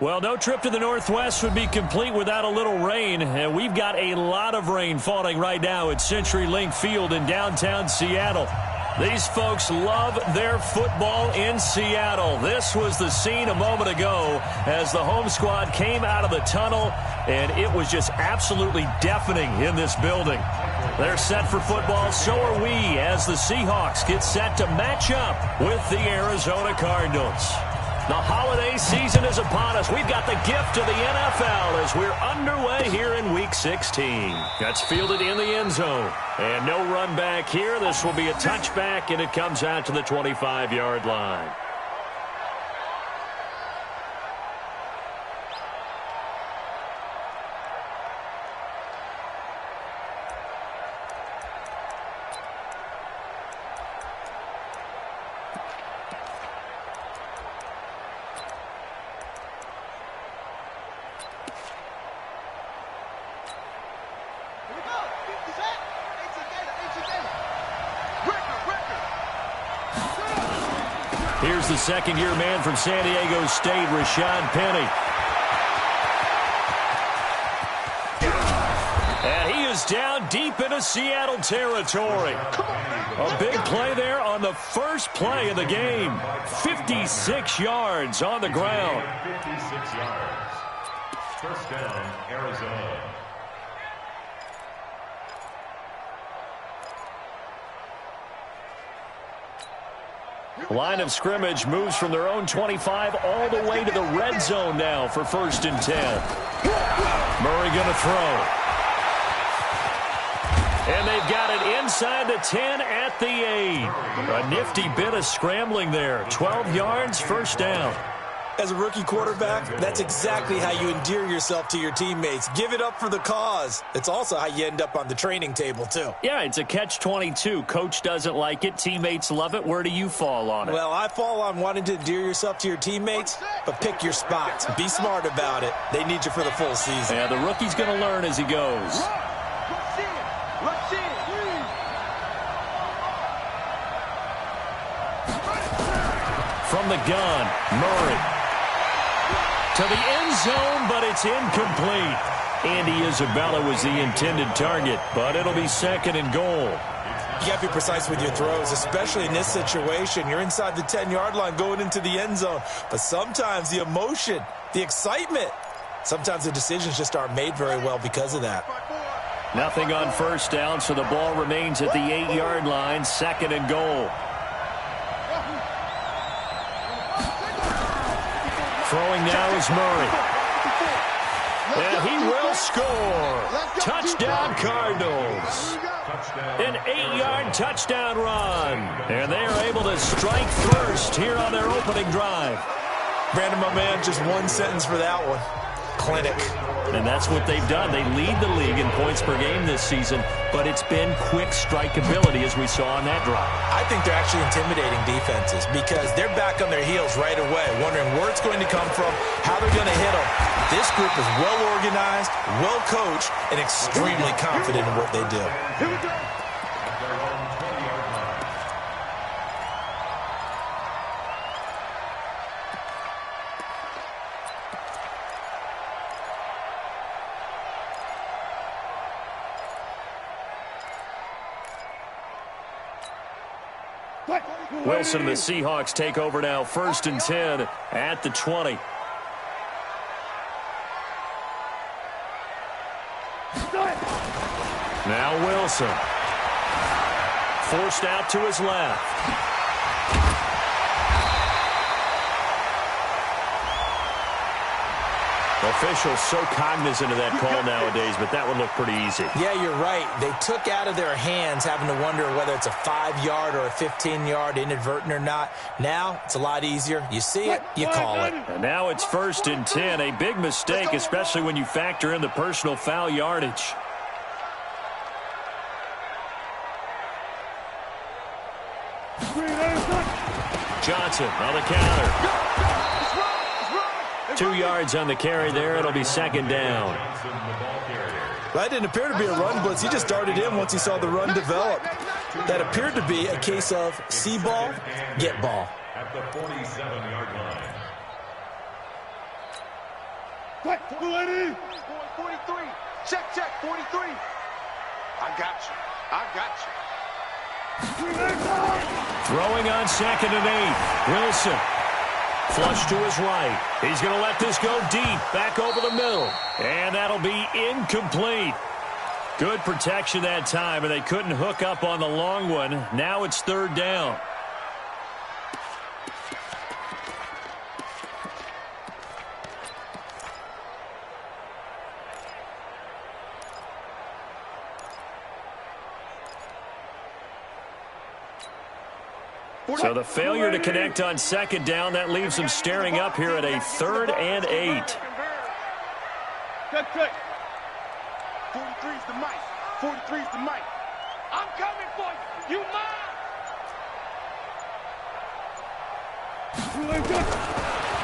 Well, no trip to the Northwest would be complete without a little rain, and we've got a lot of rain falling right now at CenturyLink Field in downtown Seattle. These folks love their football in Seattle. This was the scene a moment ago as the home squad came out of the tunnel, and it was just absolutely deafening in this building. They're set for football, so are we, as the Seahawks get set to match up with the Arizona Cardinals. The holiday season is upon us. We've got the gift of the NFL as we're underway here in Week 16. That's fielded in the end zone. And no run back here. This will be a touchback, and it comes out to the 25-yard line. Here's the second-year man from San Diego State, Rashad Penny. And he is down deep into Seattle territory. A big play there on the first play of the game. 56 yards on the ground. 56 yards. First down, Arizona. Line of scrimmage moves from their own 25 all the way to the red zone now for 1st and 10. Murray going to throw. And they've got it inside the 10 at the 8. A nifty bit of scrambling there. 12 yards, first down. As a rookie quarterback, that's exactly how you endear yourself to your teammates. Give it up for the cause. It's also how you end up on the training table, too. Yeah, it's a catch-22. Coach doesn't like it. Teammates love it. Where do you fall on it? Well, I fall on wanting to endear yourself to your teammates, but pick your spots. Be smart about it. They need you for the full season. Yeah, the rookie's going to learn as he goes. From the gun, Murray. To the end zone, but it's incomplete. Andy Isabella was the intended target, but it'll be 2nd and goal. You got to be precise with your throws, especially in this situation. You're inside the 10-yard line going into the end zone. But sometimes the emotion, the excitement, sometimes the decisions just aren't made very well because of that. Nothing on first down, so the ball remains at the 8-yard line, 2nd and goal. Throwing now is Murray. And he will score. Touchdown, Cardinals. An 8-yard touchdown run. And they are able to strike first here on their opening drive. Brandon, my man, just one sentence for that one. Clinic. And that's what they've done. They lead the league in points per game this season, but it's been quick strikeability as we saw on that drive. I think they're actually intimidating defenses because they're back on their heels right away, wondering where it's going to come from, how they're going to hit them. This group is well organized, well coached, and extremely confident in what they do. Here we go. Their own 20-yard line. Wilson and the Seahawks take over now, 1st and 10 at the 20. Now Wilson. Forced out to his left. Officials so cognizant of that call nowadays, but that would look pretty easy. Yeah, you're right. They took out of their hands having to wonder whether it's a 5-yard or a 15-yard inadvertent or not. Now, it's a lot easier. You see it, you call it. And now it's 1st and 10. A big mistake, especially when you factor in the personal foul yardage. Johnson on the counter. 2 yards on the carry there. It'll be 2nd down. That didn't appear to be a run blitz. He just darted in once he saw the run develop. That appeared to be a case of see ball, get ball. At the 47-yard line. 43. Check, 43. I got you. Throwing on 2nd and 8. Wilson. Flush to his right. He's going to let this go deep. Back over the middle. And that'll be incomplete. Good protection that time, and they couldn't hook up on the long one. Now it's 3rd down. So the failure to connect on 2nd down, that leaves them staring up here at a 3rd and 8. Check. 43's the mic. 43's the mic. I'm coming for you. You mine.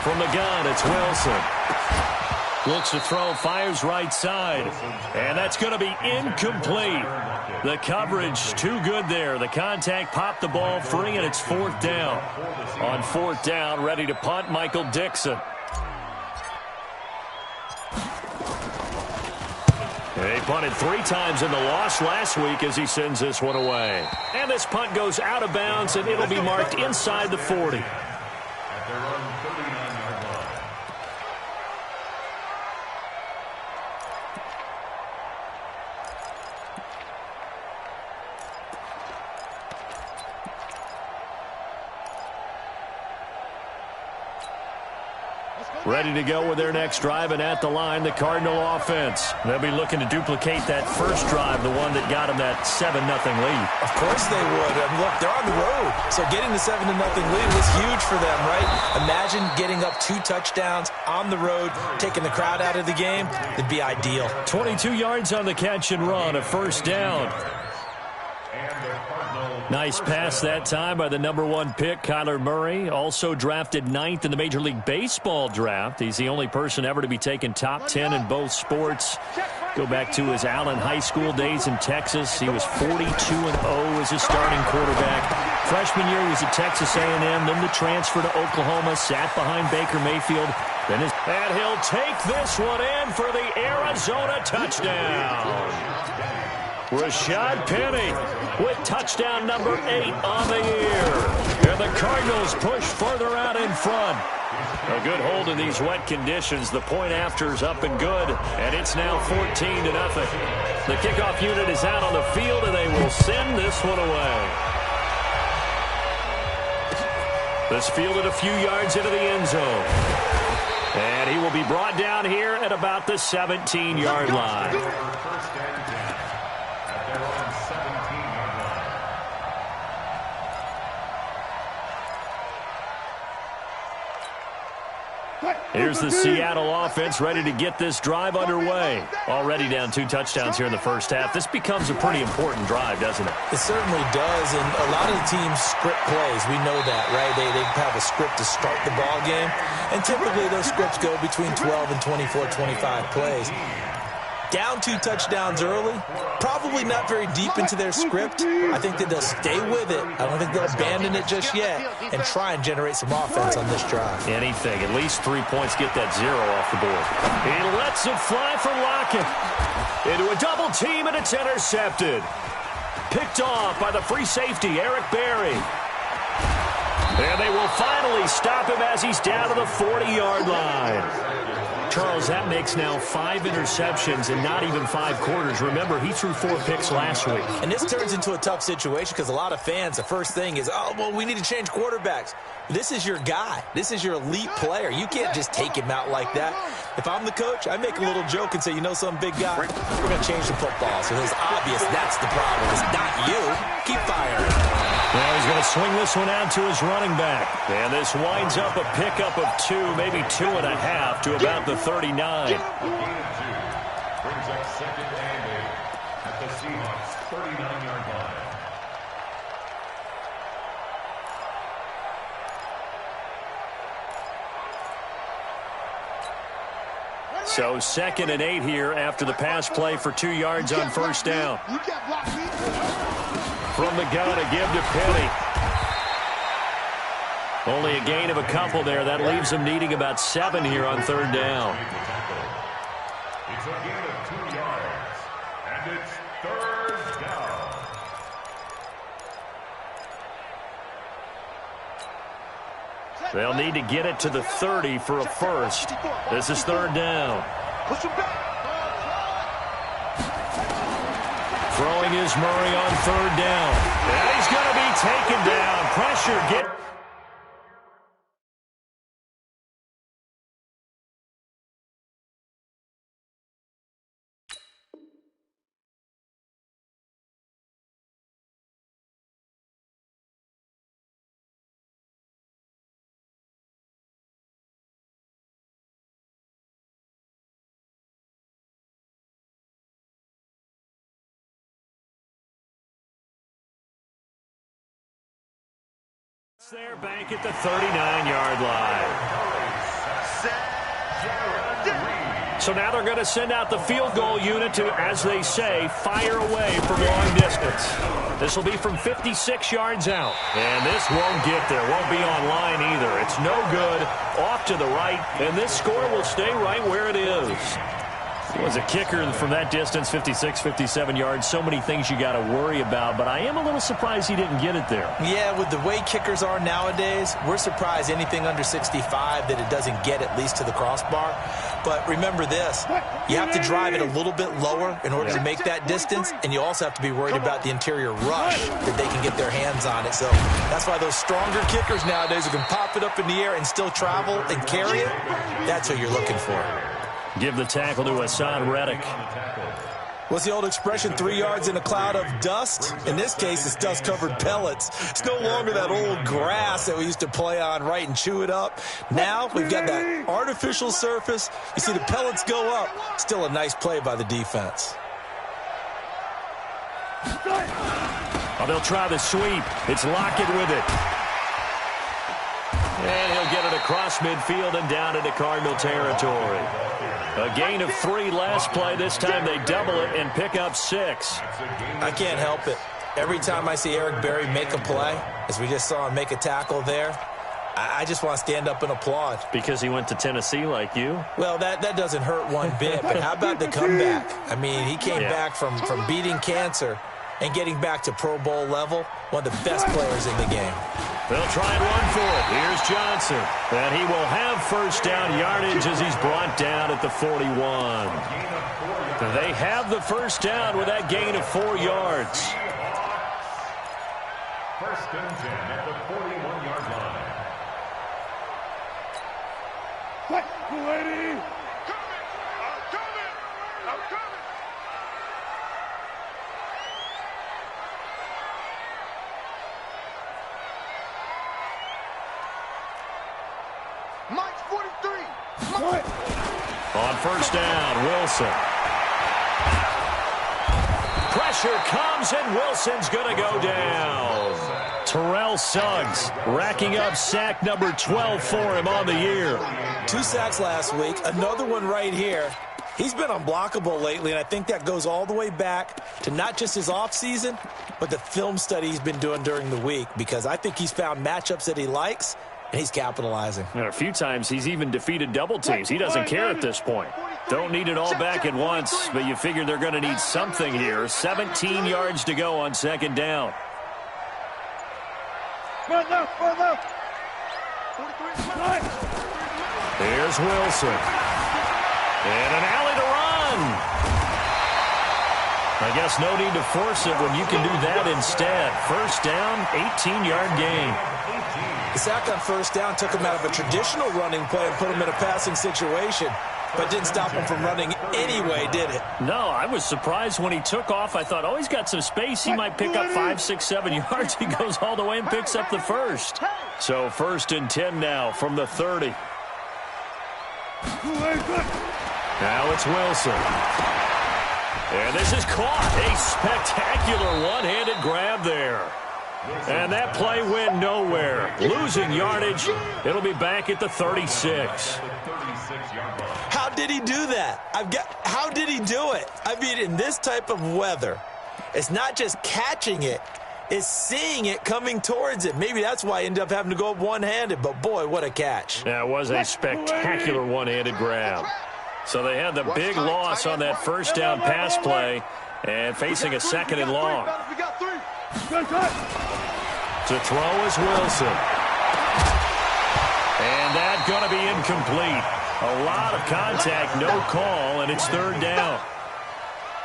From the gun, it's Wilson. Looks to throw, fires right side. And that's going to be incomplete. The coverage too good there. The contact popped the ball free, and it's 4th down. On 4th down, ready to punt, Michael Dixon. He punted 3 times in the loss last week as he sends this one away. And this punt goes out of bounds, and it'll be marked inside the 40. At their own 39-yard line. Ready to go with their next drive, and at the line, the Cardinal offense. They'll be looking to duplicate that first drive, the one that got them that 7-0 lead. Of course they would. Look, they're on the road, so getting the 7-0 lead was huge for them, right? Imagine getting up 2 touchdowns on the road, taking the crowd out of the game. It'd be ideal. 22 yards on the catch and run, a 1st down. Nice pass that time by the #1 pick, Kyler Murray. Also drafted 9th in the Major League Baseball draft. He's the only person ever to be taken top 10 in both sports. Go back to his Allen High School days in Texas. He was 42-0 as a starting quarterback. Freshman year, he was at Texas A&M, then the transfer to Oklahoma, sat behind Baker Mayfield. And he'll take this one in for the Arizona touchdown. Rashad Penny with touchdown number 8 on the year. And the Cardinals push further out in front. A good hold in these wet conditions. The point after's up and good. And it's now 14-0. The kickoff unit is out on the field, and they will send this one away. This fielded a few yards into the end zone. And he will be brought down here at about the 17-yard line. Here's the Seattle offense ready to get this drive underway. Already down 2 touchdowns here in the first half. This becomes a pretty important drive, doesn't it? It certainly does, and a lot of the teams script plays. We know that, right? They have a script to start the ball game, and typically those scripts go between 12 and 24, 25 plays. Down 2 touchdowns early, probably not very deep into their script. I think that they'll stay with it. I don't think they'll abandon it just yet and try and generate some offense on this drive. Anything. At least 3 points, get that 0 off the board. He lets it fly for Lockett. Into a double team, and it's intercepted. Picked off by the free safety, Eric Berry. And they will finally stop him as he's down to the 40-yard line. Charles, that makes now 5 interceptions in not even 5 quarters. Remember, he threw 4 picks last week. And this turns into a tough situation because a lot of fans, the first thing is, oh, well, we need to change quarterbacks. This is your guy. This is your elite player. You can't just take him out like that. If I'm the coach, I make a little joke and say, you know some big guy, we're going to change the football. So it's obvious that's the problem. It's not you. Keep firing. Now he's going to swing this one out to his running back. And this winds up a pickup of 2, maybe 2.5 to about the 39. Brings up 2nd and 8 at the Seahawks 39-yard line. So 2nd and 8 here after the pass play for 2 yards on first down. From the gun, a give to Penny. Only a gain of a couple there. That leaves them needing about 7 here on 3rd down. It's a gain of 2 yards. And it's third down. They'll need to get it to the 30 for a first. This is third down. Throwing is Murray on third down. And he's going to be taken down. Pressure get. There, bank at the 39-yard line. So now they're going to send out the field goal unit to, as they say, fire away from long distance. This will be from 56 yards out. And this won't get there. Won't be on line either. It's no good. Off to the right. And this score will stay right where it is. He was a kicker from that distance, 56, 57 yards. So many things you got to worry about, but I am a little surprised he didn't get it there. Yeah, with the way kickers are nowadays, we're surprised anything under 65 that it doesn't get at least to the crossbar. But remember this, you have to drive it a little bit lower in order to make that distance, and you also have to be worried about the interior rush that they can get their hands on it. So that's why those stronger kickers nowadays who can pop it up in the air and still travel and carry it, that's what you're looking for. Give the tackle to Hassan Reddick. What's the old expression, 3 yards in a cloud of dust? In this case, it's dust-covered pellets. It's no longer that old grass that we used to play on, right, and chew it up. Now we've got that artificial surface. You see the pellets go up. Still a nice play by the defense. Oh, they'll try the sweep. It's Lockett with it. And he'll get it across midfield and down into Cardinal territory. A gain of 3 last play. This time they double it and pick up 6. I can't help it. Every time I see Eric Berry make a play, as we just saw him make a tackle there, I just want to stand up and applaud. Because he went to Tennessee like you? Well, that doesn't hurt one bit. But how about the comeback? I mean, he came back from beating cancer and getting back to Pro Bowl level. One of the best players in the game. They'll try and run for it. Here's Johnson. And he will have first down yardage as he's brought down at the 41. They have the first down with that gain of 4 yards. First and 10 at the 41-yard line. What, lady? I'm coming! I'm coming! Mike's 43. Mike. On first down, Wilson. Pressure comes, and Wilson's going to go down. Terrell Suggs racking up sack number 12 for him on the year. 2 sacks last week, another one right here. He's been unblockable lately, and I think that goes all the way back to not just his offseason, but the film study he's been doing during the week, because I think he's found matchups that he likes, and he's capitalizing. And a few times he's even defeated double teams. He doesn't care at this point. Don't need it all back at once, but you figure they're going to need something here. 17 yards to go on second down. Here's Wilson. And an alley to run. I guess no need to force it when you can do that instead. First down, 18-yard gain. The sack on first down took him out of a traditional running play and put him in a passing situation, but didn't stop him from running anyway, did it? No, I was surprised when he took off. I thought, oh, he's got some space. He might pick up 5, 6, 7 yards. He goes all the way and picks up the first. So first and 10 now from the 30. Now it's Wilson. And this is caught. A spectacular one-handed grab there. And that play went nowhere. Losing yardage. It'll be back at the 36. How did he do that? How did he do it? I mean, in this type of weather, it's not just catching it, it's seeing it coming towards it. Maybe that's why I ended up having to go up one-handed, but boy, what a catch. That was a spectacular one-handed grab. So they had the big loss on that first down pass play and facing a second and long. To throw is Wilson. And that's going to be incomplete. A lot of contact, no call, and it's third down.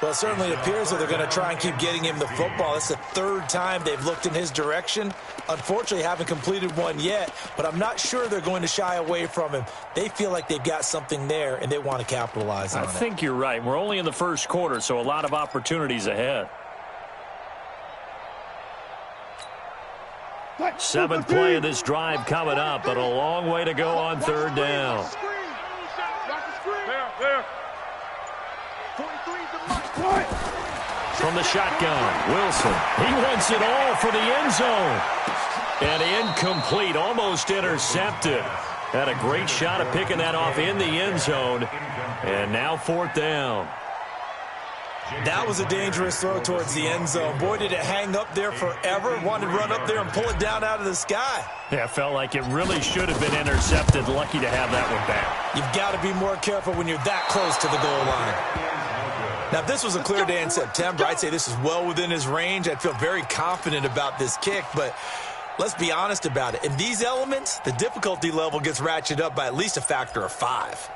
Well, it certainly appears that they're going to try and keep getting him the football. It's the third time they've looked in his direction. Unfortunately, haven't completed one yet, but I'm not sure they're going to shy away from him. They feel like they've got something there, and they want to capitalize on it. I think you're right. We're only in the first quarter, so a lot of opportunities ahead. Seventh play of this drive coming up, but a long way to go on third down. From the shotgun, Wilson. He wants it all for the end zone. And incomplete, almost intercepted. Had a great shot at picking that off in the end zone. And now fourth down. That was a dangerous throw towards the end zone. Boy, did it hang up there forever. Wanted to run up there and pull it down out of the sky. Yeah, felt like it really should have been intercepted. Lucky to have that one back. You've got to be more careful when you're that close to the goal line. Now, if this was a clear day in September, I'd say this is well within his range. I'd feel very confident about this kick, but let's be honest about it. In these elements, the difficulty level gets ratcheted up by at least a factor of 5.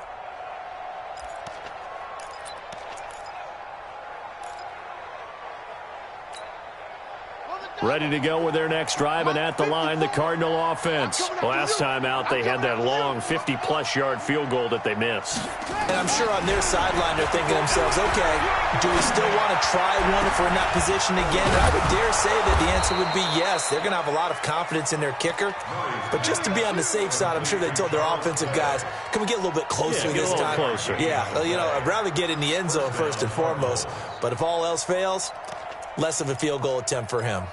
Ready to go with their next drive, and at the line, the Cardinal offense. Last time out, they had that long 50-plus yard field goal that they missed. And I'm sure on their sideline, they're thinking to themselves, okay, do we still want to try one if we're in that position again? And I would dare say that the answer would be yes. They're going to have a lot of confidence in their kicker. But just to be on the safe side, I'm sure they told their offensive guys, can we get a little bit closer this time? Closer. Yeah, you know, I'd rather get in the end zone first and foremost. But if all else fails, less of a field goal attempt for him.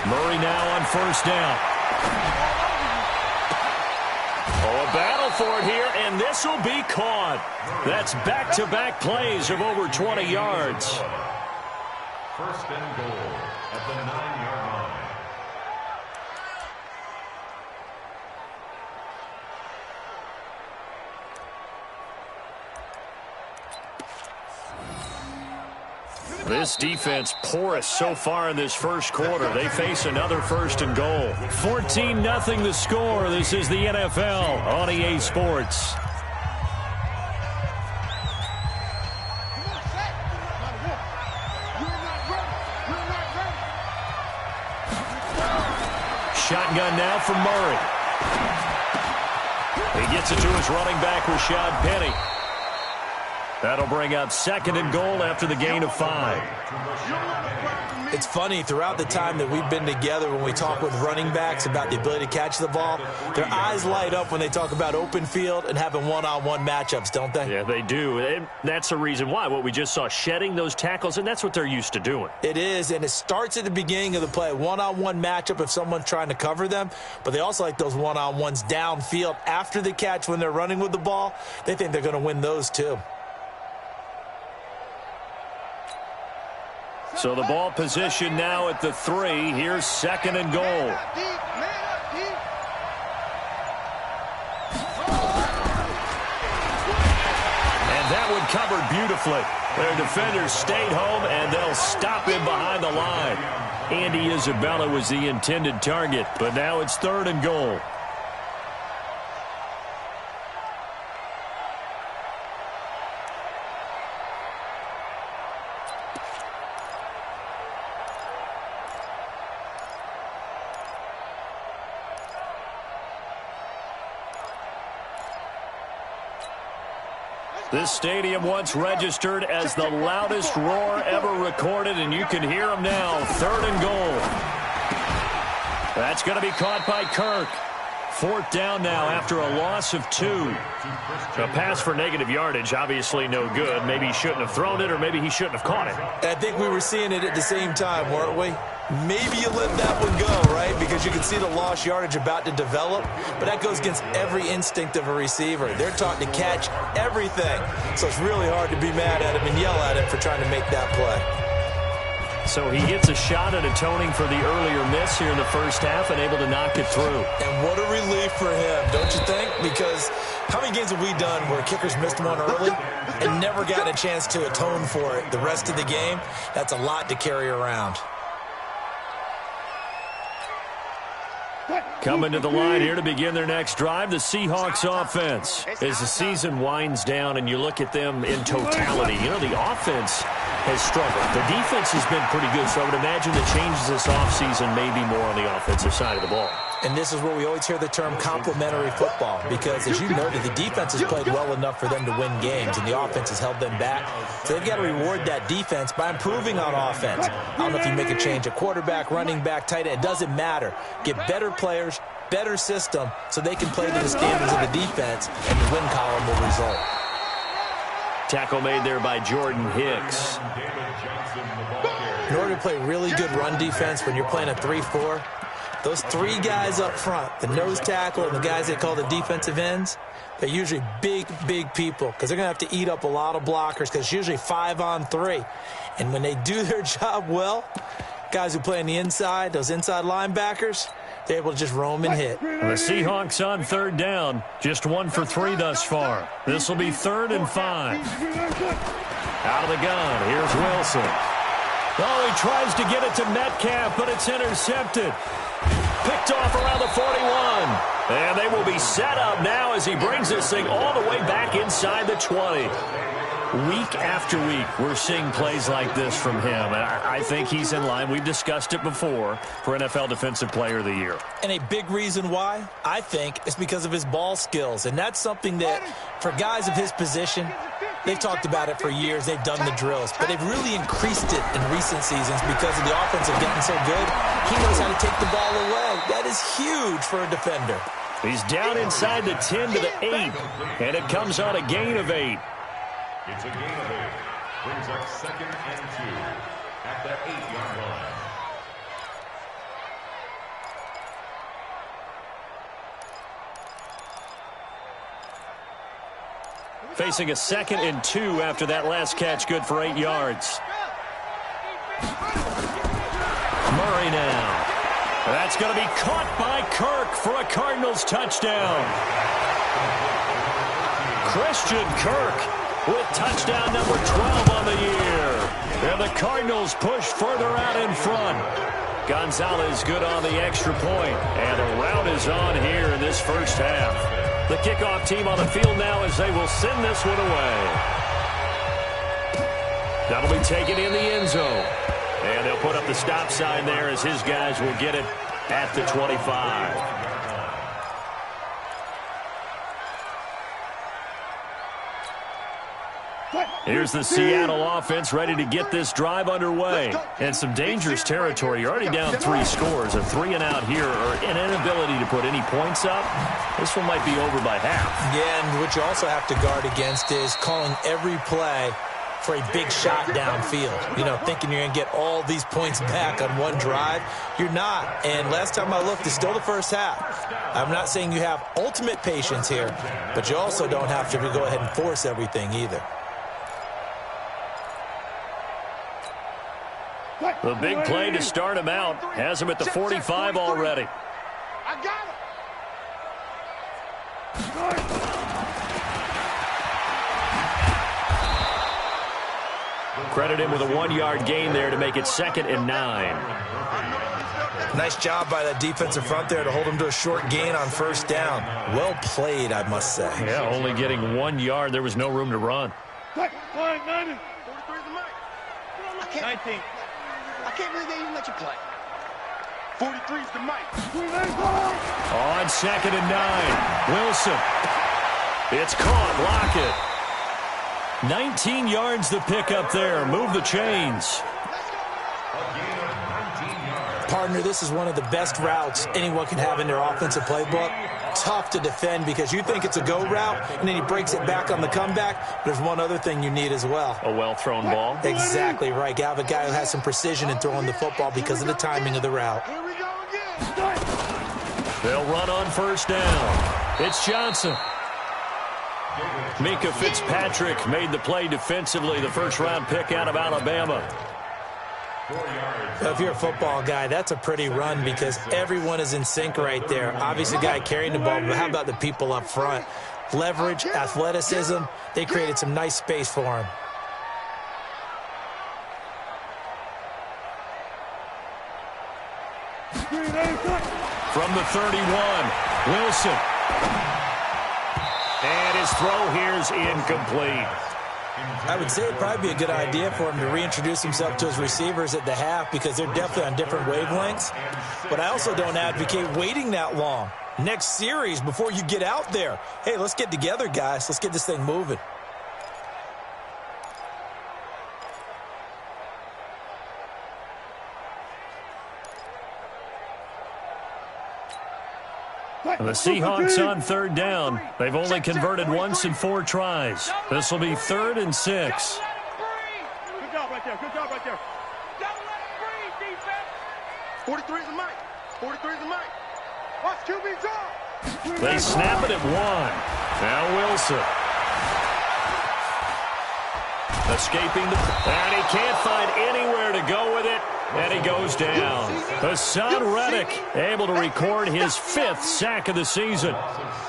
Murray now on first down. Oh, a battle for it here, and this will be caught. That's back-to-back plays of over 20 yards. First and goal at the 9-yard line. This defense porous so far in this first quarter. They face another first and goal. 14-0 the score. This is the NFL on EA Sports. Shotgun now from Murray. He gets it to his running back, Rashad Penny. That'll bring up second and goal after the gain of 5. It's funny, throughout the time that we've been together, when we talk with running backs about the ability to catch the ball, their eyes light up when they talk about open field and having one-on-one matchups, don't they? Yeah, they do. And that's the reason why. What we just saw, shedding those tackles, and that's what they're used to doing. It is, and it starts at the beginning of the play. One-on-one matchup if someone's trying to cover them, but they also like those one-on-ones downfield after the catch when they're running with the ball. They think they're going to win those too. So the ball position now at the 3. Here's second and goal. And that one covered beautifully. Their defenders stayed home, and they'll stop him behind the line. Andy Isabella was the intended target, but now it's third and goal. This stadium once registered as the loudest roar ever recorded, and you can hear them now. Third and goal. That's going to be caught by Kirk. Fourth down now after a loss of 2. A pass for negative yardage, obviously no good. Maybe he shouldn't have thrown it, or maybe he shouldn't have caught it. I think we were seeing it at the same time, weren't we? Maybe you let that one go, right? Because you can see the lost yardage about to develop, but that goes against every instinct of a receiver. They're taught to catch everything, so it's really hard to be mad at him and yell at him for trying to make that play. So he gets a shot at atoning for the earlier miss here in the first half and able to knock it through. And what a relief for him, don't you think? Because how many games have we done where kickers missed one early and never gotten a chance to atone for it the rest of the game? That's a lot to carry around. Coming to the line here to begin their next drive, the Seahawks offense. As the season winds down and you look at them in totality, you know, the offense has struggled. The defense has been pretty good, so I would imagine the changes this offseason may be more on the offensive side of the ball. And this is where we always hear the term complementary football, because as you noted, the defense has played well enough for them to win games, and the offense has held them back. So they've got to reward that defense by improving on offense. I don't know if you make a change at quarterback, running back, tight end. It doesn't matter. Get better players, better system, so they can play to the standards of the defense, and the win column will result. Tackle made there by Jordan Hicks. In order to play really good run defense when you're playing a 3-4, those three guys up front, the nose tackle and the guys they call the defensive ends, they're usually big, big people because they're going to have to eat up a lot of blockers because it's usually 5-on-3. And when they do their job well, guys who play on the inside, those inside linebackers, they're able to just roam and hit. The Seahawks on third down, just 1 for 3 thus far. This will be 3rd and 5. Out of the gun, here's Wilson. Oh, he tries to get it to Metcalf, but it's intercepted. Picked off around the 41. And they will be set up now as he brings this thing all the way back inside the 20. Week after week, we're seeing plays like this from him. And I think he's in line. We've discussed it before for NFL Defensive Player of the Year. And a big reason why, I think, is because of his ball skills. And that's something that, for guys of his position, they've talked about it for years. They've done the drills. But they've really increased it in recent seasons because of the offensive getting so good. He knows how to take the ball away. That is huge for a defender. He's down inside the 10 to the 8. And it comes on a gain of 8. It's a gain of 8. Brings up 2nd and 2 at the 8-yard line. Facing a 2nd and 2 after that last catch, good for 8 yards. Murray now. That's going to be caught by Kirk for a Cardinals touchdown. Christian Kirk with touchdown number 12 on the year. And the Cardinals push further out in front. Gonzalez good on the extra point. And the rout is on here in this first half. The kickoff team on the field now as they will send this one away. That'll be taken in the end zone. And they'll put up the stop sign there as his guys will get it at the 25. Here's the Seattle offense ready to get this drive underway. And some dangerous territory. You're already down 3 scores. A 3-and-out here or an inability to put any points up. This one might be over by half. Yeah, and what you also have to guard against is calling every play for a big shot downfield. You know, thinking you're going to get all these points back on one drive. You're not. And last time I looked, it's still the first half. I'm not saying you have ultimate patience here, but you also don't have to go ahead and force everything either. The big play to start him out has him at the 45 already. I got it. Credit him with a 1-yard gain there to make it 2nd and 9. Nice job by that defensive front there to hold him to a short gain on first down. Well played, I must say. Yeah, only getting 1 yard. There was no room to run. 19. I can't believe they even let you play. 43's the mic. On 2nd and 9. Wilson. It's caught. Lockett. 19 yards the pick up there. Move the chains. Partner, this is one of the best routes anyone can have in their offensive playbook. tough to defend because you think it's a go route, and then he breaks it back on the comeback. There's one other thing you need as well. A well-thrown ball? Exactly right. You have a guy who has some precision in throwing the football because of the timing of the route. Here we go again. They'll run on first down. It's Johnson. Mika Fitzpatrick made the play defensively, the first-round pick out of Alabama. If you're a football guy, that's a pretty run because everyone is in sync right there. Obviously, the guy carrying the ball, but how about the people up front? Leverage, athleticism, they created some nice space for him. From the 31, Wilson. And his throw here is incomplete. I would say it'd probably be a good idea for him to reintroduce himself to his receivers at the half because they're definitely on different wavelengths. But I also don't advocate waiting that long. Next series, before you get out there, hey, let's get together, guys. Let's get this thing moving. The Seahawks on third down. They've only converted once in 4 tries. This will be 3rd and 6. Good job right there. Good job right there. 43 is the mic. 43 is the mic. Watch QB drop. They snap it at 1. Now Wilson. Escaping and he can't find anywhere to go with it. And he goes down. Hassan Reddick able to record his 5th sack of the season.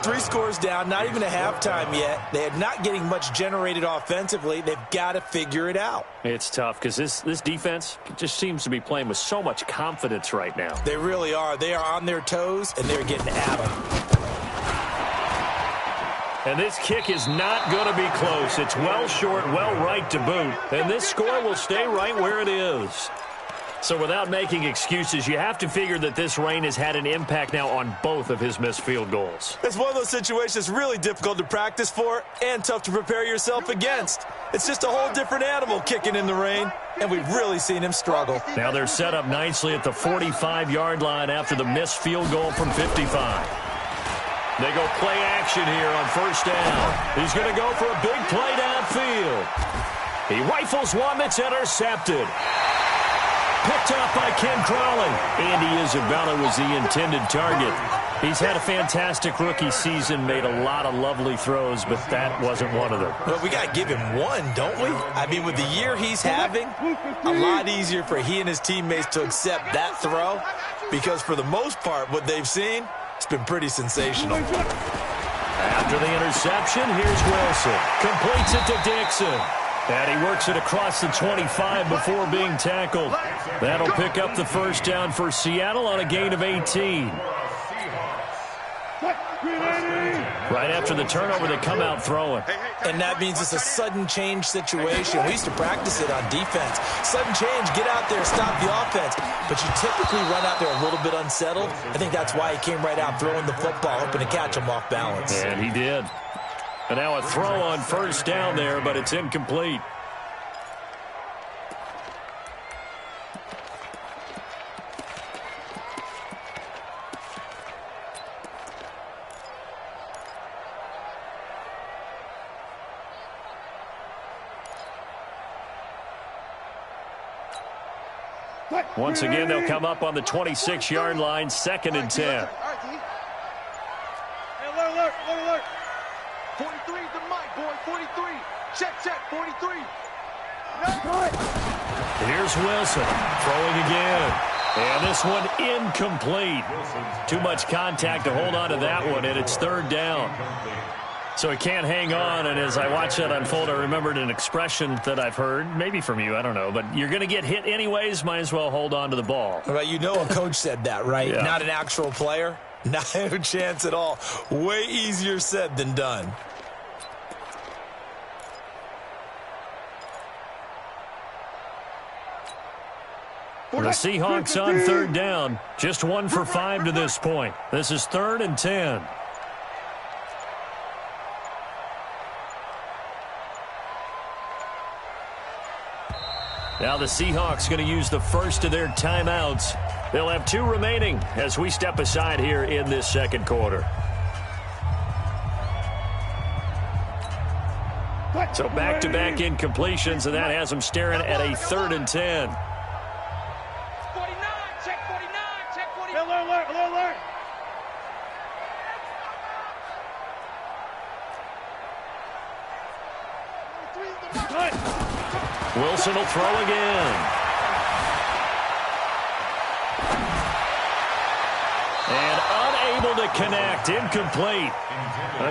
3 scores down, not even a halftime yet. They are not getting much generated offensively. They've got to figure it out. It's tough because this defense just seems to be playing with so much confidence right now. They really are. They are on their toes, and they're getting at them. And this kick is not going to be close. It's well short, well right to boot. And this score will stay right where it is. So without making excuses, you have to figure that this rain has had an impact now on both of his missed field goals. It's one of those situations really difficult to practice for and tough to prepare yourself against. It's just a whole different animal kicking in the rain, and we've really seen him struggle. Now they're set up nicely at the 45-yard line after the missed field goal from 55. They go play action here on first down. He's going to go for a big play downfield. He rifles one that's intercepted. Picked up by Ken Crawley. Andy Isabella was the intended target. He's had a fantastic rookie season, made a lot of lovely throws, but that wasn't one of them. Well, we got to give him one, don't we? I mean, with the year he's having, a lot easier for he and his teammates to accept that throw because for the most part, what they've seen, it's been pretty sensational. After the interception, here's Wilson. Completes it to Dixon. And he works it across the 25 before being tackled. That'll pick up the first down for Seattle on a gain of 18. Right after the turnover, they come out throwing. And that means it's a sudden change situation. We used to practice it on defense. Sudden change, get out there, stop the offense. But you typically run out there a little bit unsettled. I think that's why he came right out throwing the football, hoping to catch him off balance. And he did. And now a throw on first down there, but it's incomplete. Once again, they'll come up on the 26-yard line, 2nd and 10. Hey, alert, alert. 43 is the mic, boy, 43. Check, 43. Here's Wilson throwing again. And this one incomplete. Too much contact to hold on to that one, and it's 3rd down. So he can't hang on, and as I watch that unfold, I remembered an expression that I've heard, maybe from you, I don't know, but you're going to get hit anyways, might as well hold on to the ball. Well, you know a coach said that, right? Yeah. Not an actual player. Not a chance at all. Way easier said than done. The Seahawks on 3rd down. Just 1 for 5 to this point. This is 3rd and 10. Now the Seahawks going to use the first of their timeouts. They'll have 2 remaining as we step aside here in this 2nd quarter. So back-to-back incompletions, and that has them staring at a 3rd and 10. 49, check 49, check 49. Alert. Wilson will throw again. And unable to connect. Incomplete.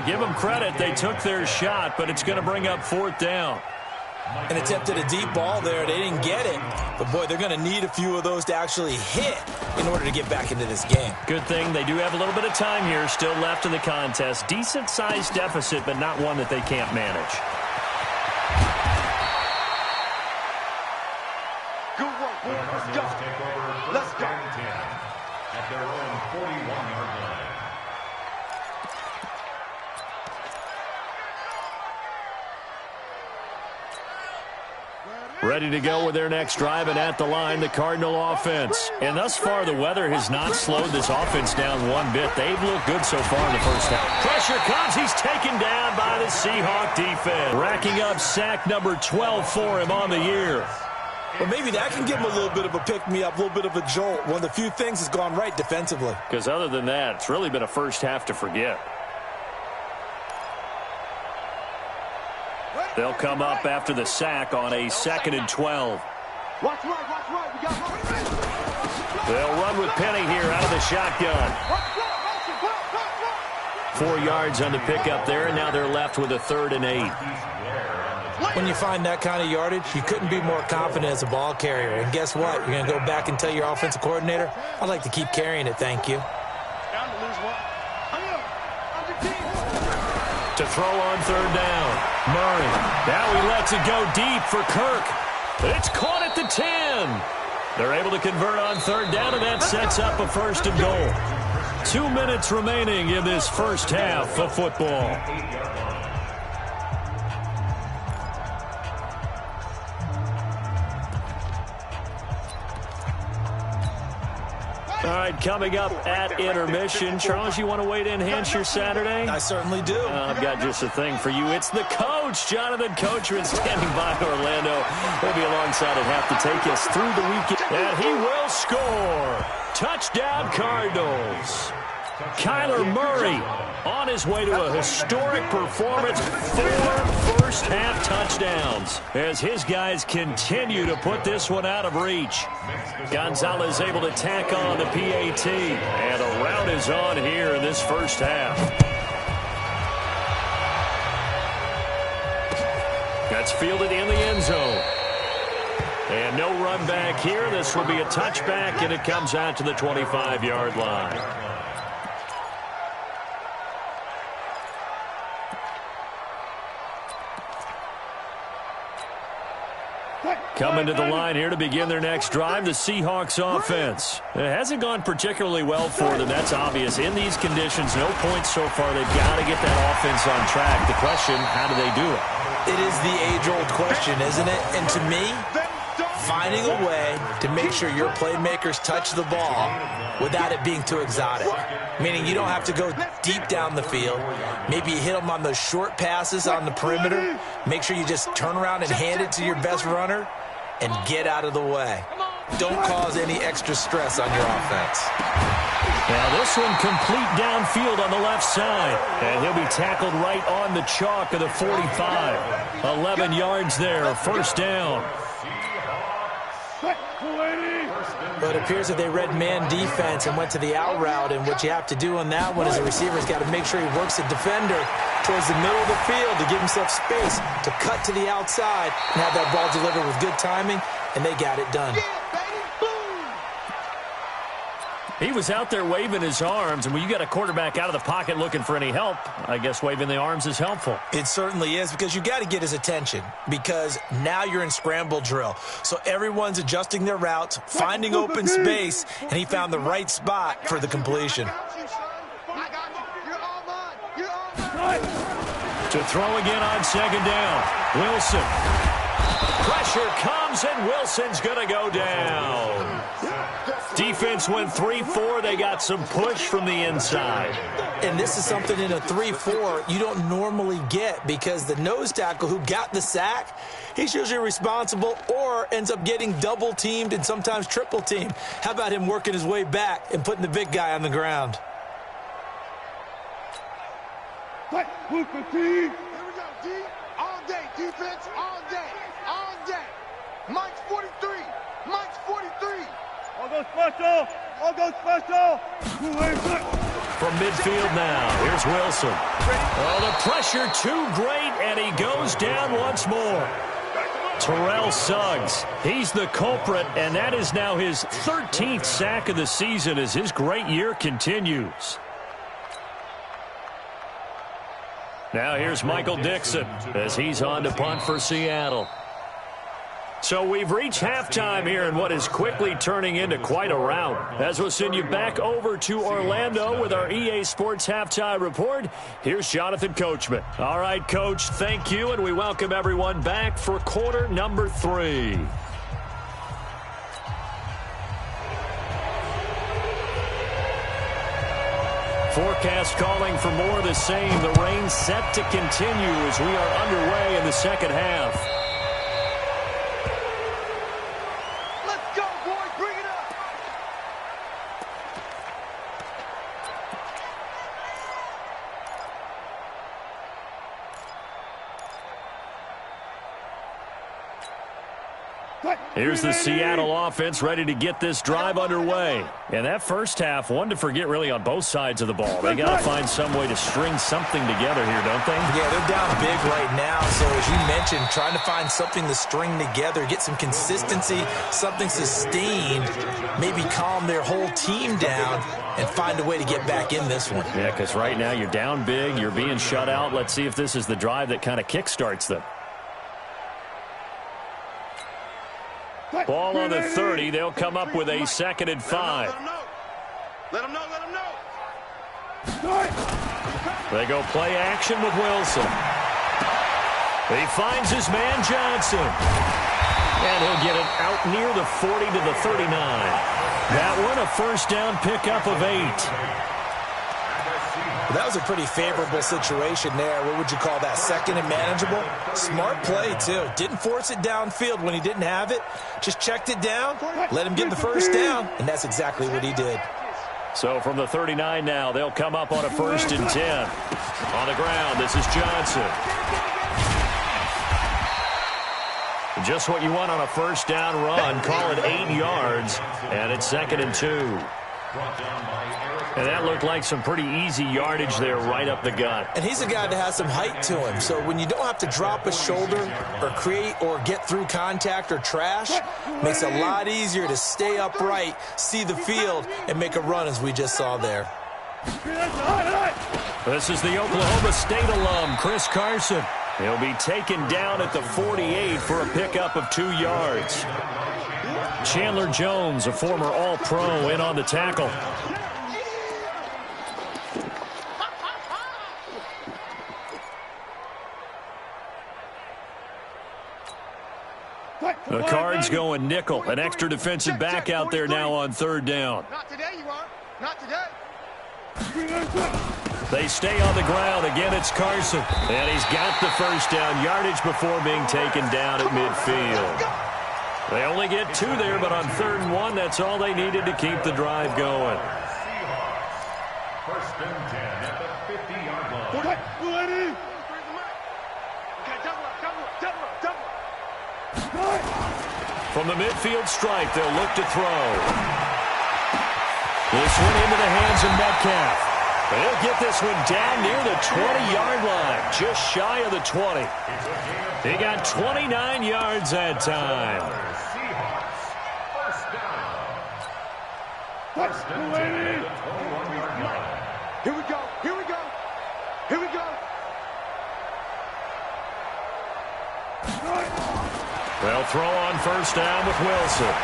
Give them credit. They took their shot, but it's going to bring up 4th down. And attempted a deep ball there. They didn't get it. But, boy, they're going to need a few of those to actually hit in order to get back into this game. Good thing they do have a little bit of time here still left in the contest. Decent-sized deficit, but not one that they can't manage. Good work, boys. Let's go. Let's go. At their own 41-yard line. Ready to go with their next drive, and at the line, the Cardinal offense. And thus far, the weather has not slowed this offense down one bit. They've looked good so far in the first half. Pressure comes. He's taken down by the Seahawk defense. Racking up sack number 12 for him on the year. Well, maybe that can give him a little bit of a pick-me-up, a little bit of a jolt. One of the few things that's gone right defensively. Because other than that, it's really been a first half to forget. They'll come up after the sack on a 2nd and 12. Watch right. We got right. They'll run with Penny here out of the shotgun. 4 yards on the pickup there, and now they're left with a 3rd and 8. When you find that kind of yardage, you couldn't be more confident as a ball carrier. And guess what? You're going to go back and tell your offensive coordinator, I'd like to keep carrying it, thank you. Down to lose one. To throw on 3rd down. Murray. Now he lets it go deep for Kirk. It's caught at the 10. They're able to convert on 3rd down, and that sets up a 1st and goal. 2 minutes remaining in this first half of football. All right, coming up at intermission. Charles, you want to wait to enhance your Saturday? I certainly do. I've got just a thing for you. It's the coach, Jonathan Coachman, standing by Orlando. He'll be alongside at half to take us through the weekend. And he will score. Touchdown, Cardinals. Kyler Murray on his way to a historic performance. 4 first-half touchdowns as his guys continue to put this one out of reach. Gonzalez able to tack on the PAT. And a rout is on here in this first half. That's fielded in the end zone. And no run back here. This will be a touchback, and it comes out to the 25-yard line. Coming to the line here to begin their next drive, the Seahawks offense. It hasn't gone particularly well for them, that's obvious. In these conditions, no points so far. They've got to get that offense on track. The question, how do they do it? It is the age-old question, isn't it? And to me, finding a way to make sure your playmakers touch the ball without it being too exotic. Meaning you don't have to go deep down the field. Maybe you hit them on those short passes on the perimeter. Make sure you just turn around and hand it to your best runner and get out of the way. Don't cause any extra stress on your offense. Now this one complete downfield on the left side. And he'll be tackled right on the chalk of the 45. 11 yards there, first down. But it appears that they read man defense and went to the out route. And what you have to do on that one is the receiver's got to make sure he works the defender towards the middle of the field to give himself space to cut to the outside and have that ball delivered with good timing, and they got it done. He was out there waving his arms, and when you got a quarterback out of the pocket looking for any help, I guess waving the arms is helpful. It certainly is, because you got to get his attention, because now you're in scramble drill. So everyone's adjusting their routes, finding open space, and he found the right spot for the completion. To throw again on second down. Wilson. Pressure comes, and Wilson's going to go down. Defense went 3-4. They got some push from the inside. And this is something in a 3-4 you don't normally get, because the nose tackle who got the sack, he's usually responsible or ends up getting double-teamed and sometimes triple-teamed. How about him working his way back and putting the big guy on the ground? Here we go, D. All day, defense, all day, all day. Mike's 43. Mike's 43. All go special. All go special. From midfield now, here's Wilson. Oh, the pressure too great, and he goes down once more. Terrell Suggs, he's the culprit, and that is now his 13th sack of the season as his great year continues. Now here's Michael Dixon as he's on to punt for Seattle. So we've reached halftime here in what is quickly turning into quite a rout. As we'll send you back over to Orlando with our EA Sports Halftime Report, here's Jonathan Coachman. All right, Coach, thank you, and we welcome everyone back for quarter number 3. Forecast calling for more of the same. The rain set to continue as we are underway in the second half. Let's go, boys. Bring it up. Here's the Seattle offense ready to get this drive underway. And that first half, one to forget really on both sides of the ball. They got to find some way to string something together here, don't they? Yeah, they're down big right now. So as you mentioned, trying to find something to string together, get some consistency, something sustained, maybe calm their whole team down and find a way to get back in this one. Yeah, because right now you're down big, you're being shut out. Let's see if this is the drive that kind of kickstarts them. Ball on the 30. They'll come up with a 2nd and 5. Let him know. Let him know. They go play action with Wilson. He finds his man Johnson. And he'll get it out near the 40 to the 39. That one a first down pickup of 8. Well, that was a pretty favorable situation there. What would you call that? 2nd and manageable? Smart play, too. Didn't force it downfield when he didn't have it. Just checked it down, let him get the first down, and that's exactly what he did. So from the 39 now, they'll come up on a 1st and 10. On the ground, this is Johnson. Just what you want on a first down run. Call it 8 yards, and it's 2nd and 2. And that looked like some pretty easy yardage there right up the gut. And he's a guy that has some height to him. So when you don't have to drop a shoulder or create or get through contact or trash, makes it a lot easier to stay upright, see the field, and make a run as we just saw there. This is the Oklahoma State alum, Chris Carson. He'll be taken down at the 48 for a pickup of 2 yards. Chandler Jones, a former All-Pro, in on the tackle. The Cards going nickel. An extra defensive back out there now on 3rd down. Not today, you are. Not today. They stay on the ground. Again, it's Carson. And he's got the first down yardage before being taken down at midfield. They only get 2 there, but on 3rd and 1, that's all they needed to keep the drive going. 1st and 10 at the 50-yard line. From the midfield stripe, they'll look to throw. This one into the hands of Metcalf. They'll get this one down near the 20-yard line, just shy of the 20. He got 29 yards that time. First and 10 at the 21-yard line. Here we go. Here we go. Here we go. They'll throw on 1st down with Wilson.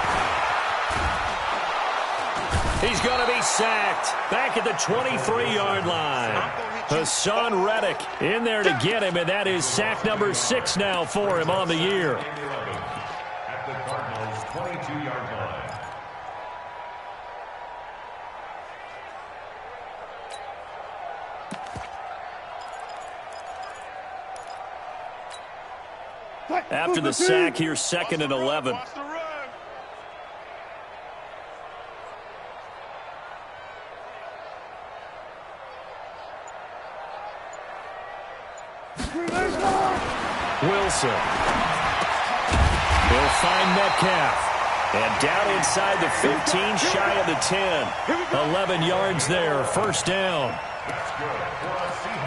He's going to be sacked back at the 23-yard line. Hassan Reddick in there to get him, and that is sack number 6 now for him on the year. 22-yard line. After the sack, here's 2nd and 11. Wilson. He'll find Metcalf. And down inside the 15, shy of the 10. 11 yards there, first down.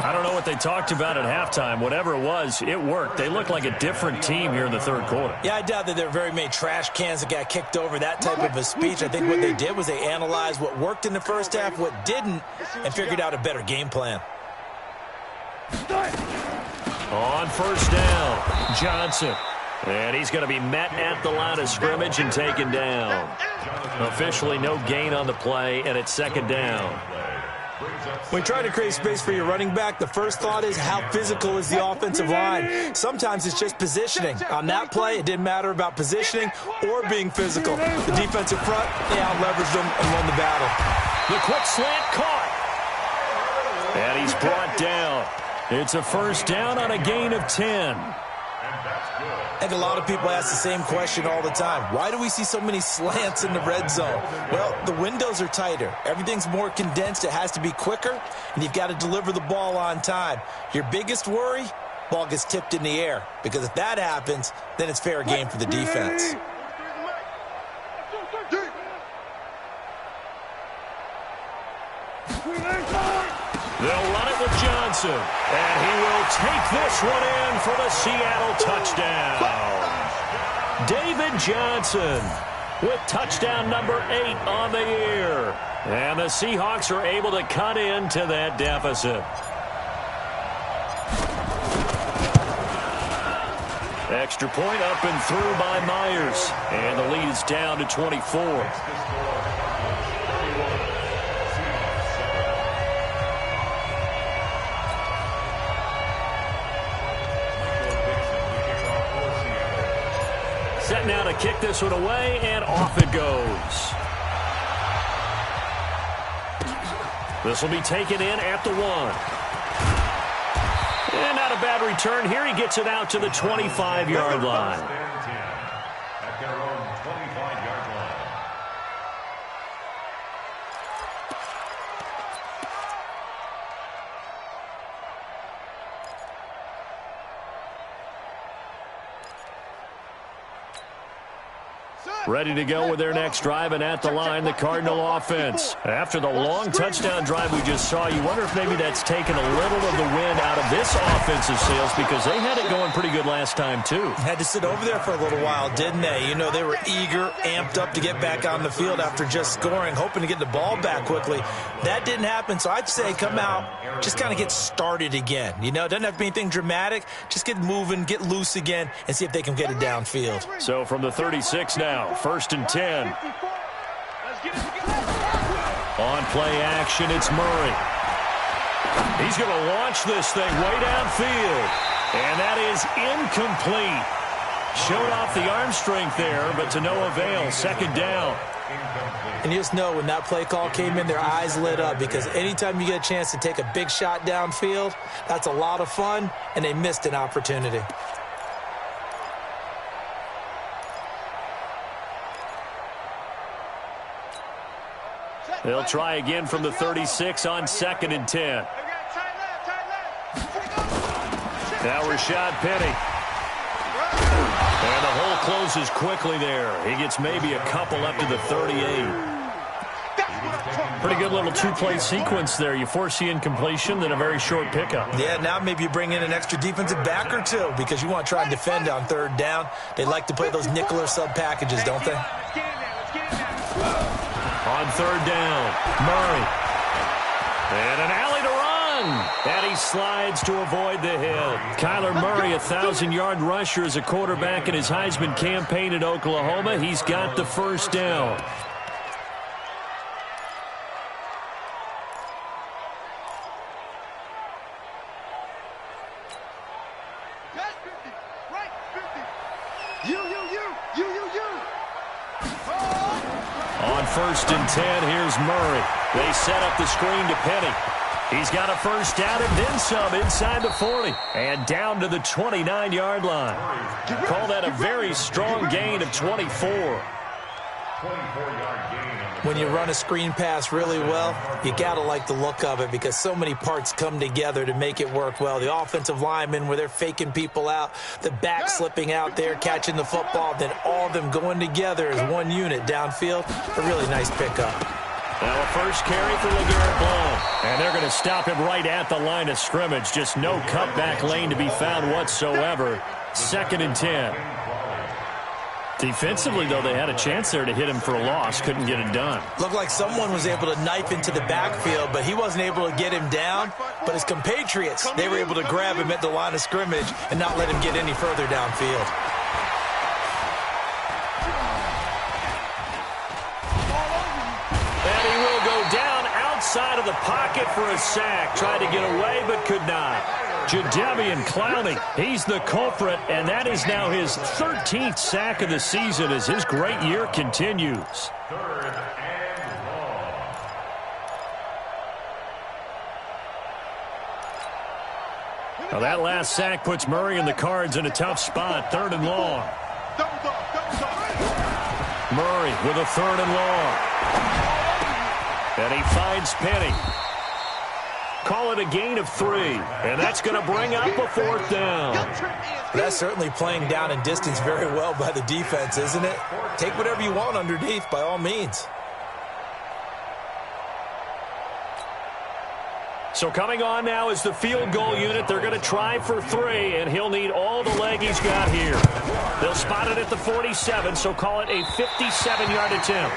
I don't know what they talked about at halftime. Whatever it was, it worked. They look like a different team here in the third quarter. Yeah, I doubt that there were very many trash cans that got kicked over, that type of a speech. I think what they did was they analyzed what worked in the first half, what didn't, and figured out a better game plan. On first down, Johnson. And he's going to be met at the line of scrimmage and taken down. Officially no gain on the play, and it's 2nd down. When you try to create space for your running back, the first thought is how physical is the offensive line. Sometimes it's just positioning. On that play, it didn't matter about positioning or being physical. The defensive front, they out-leveraged them and won the battle. The quick slant caught. And he's brought down. It's a first down on a gain of 10. I think a lot of people ask the same question all the time. Why do we see so many slants in the red zone? Well, the windows are tighter. Everything's more condensed. It has to be quicker, and you've got to deliver the ball on time. Your biggest worry, ball gets tipped in the air, because if that happens, then it's fair game for the defense. They'll run it with Johnson, and he will take this one in for the Seattle touchdown. David Johnson with touchdown number 8 on the year. And the Seahawks are able to cut into that deficit. Extra point up and through by Myers. And the lead is down to 24. Set now to kick this one away, and off it goes. This will be taken in at the 1. And not a bad return here. He gets it out to the 25-yard line. At their own 25-yard line. Ready to go with their next drive, and at the line, the Cardinal offense. After the long touchdown drive we just saw, you wonder if maybe that's taken a little of the wind out of this offensive sails, because they had it going pretty good last time, too. Had to sit over there for a little while, didn't they? You know, they were eager, amped up to get back on the field after just scoring, hoping to get the ball back quickly. That didn't happen, so I'd say come out, just kind of get started again. You know, it doesn't have to be anything dramatic. Just get moving, get loose again, and see if they can get it downfield. So from the 36 now, 1st and 10. On play action, it's Murray. He's going to launch this thing way downfield. And that is incomplete. Showed off the arm strength there, but to no avail. 2nd down. And you just know when that play call came in, their eyes lit up, because anytime you get a chance to take a big shot downfield, that's a lot of fun, and they missed an opportunity. They'll try again from the 36 on 2nd and 10. Now Rashad Penny. And the hole closes quickly there. He gets maybe a couple up to the 38. Pretty good little two-play sequence there. You force the incompletion, then a very short pickup. Yeah, now maybe you bring in an extra defensive back or two, because you want to try and defend on 3rd down. They like to play those nickel or sub packages, don't they? On 3rd down, Murray. And an alley to run. And he slides to avoid the hit. Kyler Murray, 1,000-yard rusher as a quarterback in his Heisman campaign at Oklahoma. He's got the first down. On 1st and 10, here's Murray. They set up the screen to Penny. He's got a first down and then some inside the 40. And down to the 29-yard line. Call that a very strong gain of 24. 24-yard gain. When you run a screen pass really well, you got to like the look of it because so many parts come together to make it work well. The offensive linemen, where they're faking people out, the back slipping out there, catching the football, then all of them going together as one unit downfield. A really nice pickup. Now a first carry for LeGarrette Blount. And they're going to stop him right at the line of scrimmage. Just no cutback lane to be found whatsoever. 2nd and 10. Defensively, though, they had a chance there to hit him for a loss. Couldn't get it done. Looked like someone was able to knife into the backfield, but he wasn't able to get him down. But his compatriots, they were able to grab him at the line of scrimmage and not let him get any further downfield. And he will go down outside of the pocket for a sack. Tried to get away, but could not. Jadeveon Clowney, he's the culprit, and that is now his 13th sack of the season as his great year continues. 3rd and long. Now that last sack puts Murray and the Cards in a tough spot. 3rd and long. Murray with a 3rd and long. And he finds Penny. Call it a gain of 3, and that's going to bring up a 4th down. That's certainly playing down and distance very well by the defense, isn't it? Take whatever you want underneath, by all means. So coming on now is the field goal unit. They're going to try for 3, and he'll need all the leg he's got here. They'll spot it at the 47, so call it a 57-yard attempt.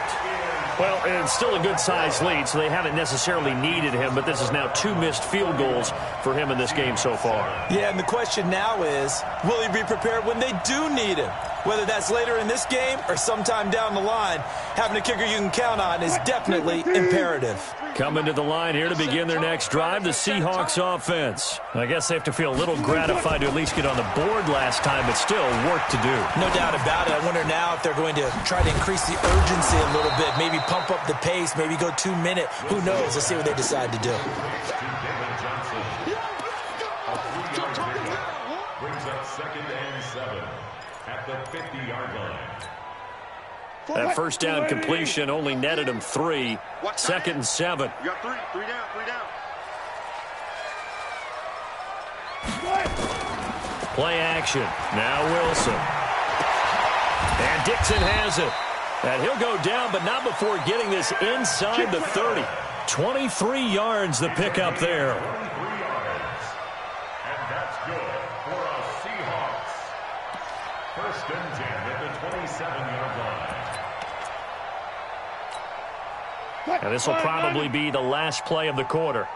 Well, it's still a good-sized lead, so they haven't necessarily needed him, but this is now 2 missed field goals for him in this game so far. Yeah, and the question now is, will he be prepared when they do need him? Whether that's later in this game or sometime down the line, having a kicker you can count on is definitely imperative. Coming to the line here to begin their next drive, the Seahawks offense. I guess they have to feel a little gratified to at least get on the board last time, but still work to do. No doubt about it. I wonder now if they're going to try to increase the urgency a little bit, maybe pump up the pace, maybe go 2-minute. Who knows? Let's see what they decide to do. Brings up 2nd and 7 at the 50-yard line. That first down completion only netted him 3. 2nd and 7. You got 3 down, 3 down. Play action. Now Wilson. And Dixon has it. And he'll go down, but not before getting this inside the 30. 23 yards the pickup there. 23 yards. And that's good for our Seahawks. 1st and 10 at the 27-yard line. And this will probably be the last play of the quarter.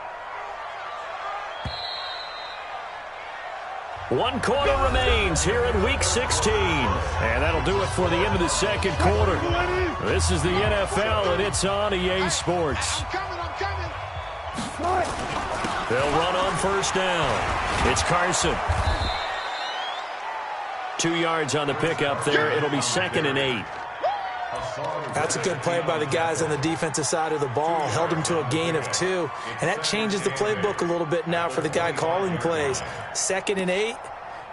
1 quarter remains here in Week 16. And that'll do it for the end of the 2nd quarter. This is the NFL, and it's on EA Sports. I'm coming. They'll run on 1st down. It's Carson. 2 yards on the pickup there. It'll be 2nd and 8. That's a good play by the guys on the defensive side of the ball. Held him to a gain of 2. And that changes the playbook a little bit now for the guy calling plays. 2nd and 8.